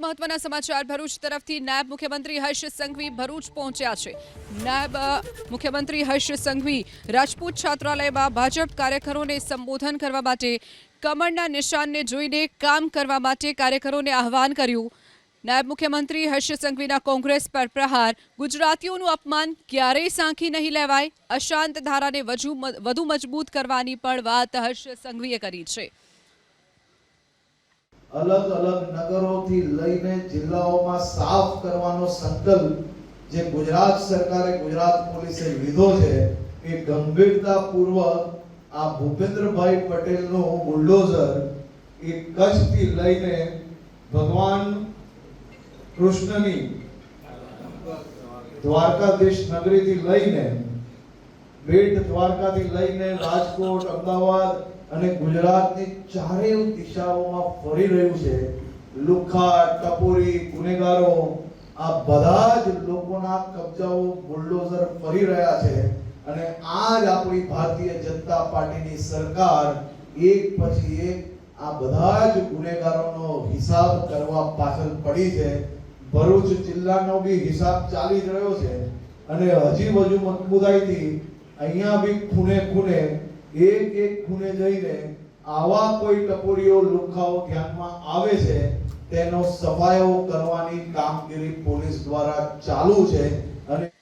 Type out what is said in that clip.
મહત્વના સમાચાર ભરૂચ તરફથી નાયબ મુખ્યમંત્રી હર્ષ સંઘવી ભરૂચ પહોંચ્યા છે। નાયબ મુખ્યમંત્રી હર્ષ સંઘવી રાજપૂત છાત્રાલયમાં ભાજપ કાર્યકરોને સંબોધન કરવા માટે કમળના નિશાનને જોઈને કામ કરવા માટે કાર્યકરોને આહવાન કર્યું। નાયબ મુખ્યમંત્રી હર્ષ સંઘવીના કોંગ્રેસ પર પ્રહાર, ગુજરાતીઓનું અપમાન ક્યારેય સાંખી નહીં લેવાય, અશાંત ધારાને વધુ મજબૂત કરવાની પણ વાત હર્ષ સંઘવીએ કરી છે। अलग अलग नगरों थी लईने जिल्लाओं में साफ करवानो संकल्प जे गुजरात सरकारे गुजरात पोलीसे લીધો છે એ ગંભીરતાપૂર્વક આ ભૂપેન્દ્રભાઈ પટેલનો બુલડોઝર એ કચ્છથી લઈને ભગવાન કૃષ્ણની દ્વારકાધીશ નગરીથી લઈને બેટ દ્વારકાથી લઈને રાજકોટ, અમદાવાદ અને ગુજરાતની ચારેય દિશાઓમાં ફરી રહ્યું છે। લુખ્ખા, ટપોરી, ગુનેગારો આ બધા જ લોકોના કબજાઓ બુલડોઝર ફરી રહ્યા છે અને આ જ આપણી ભારતીય જનતા પાર્ટીની સરકાર એક પછી એક આ બધા જ ગુનેગારોનો હિસાબ કરવા પાછળ પડી છે। ભરૂચ જિલ્લાનો બી હિસાબ ચાલી જ રહ્યો છે અને હજી વધુ મજબૂતાઈથી અહીંયા બી ખૂણે ખૂણે એક ખૂણે જઈને આવા કોઈ ટપોરીઓ, લુખ્ખાઓ ધ્યાનમાં આવે છે તેનો સફાયો કરવાની કામગીરી પોલીસ દ્વારા ચાલુ છે। અને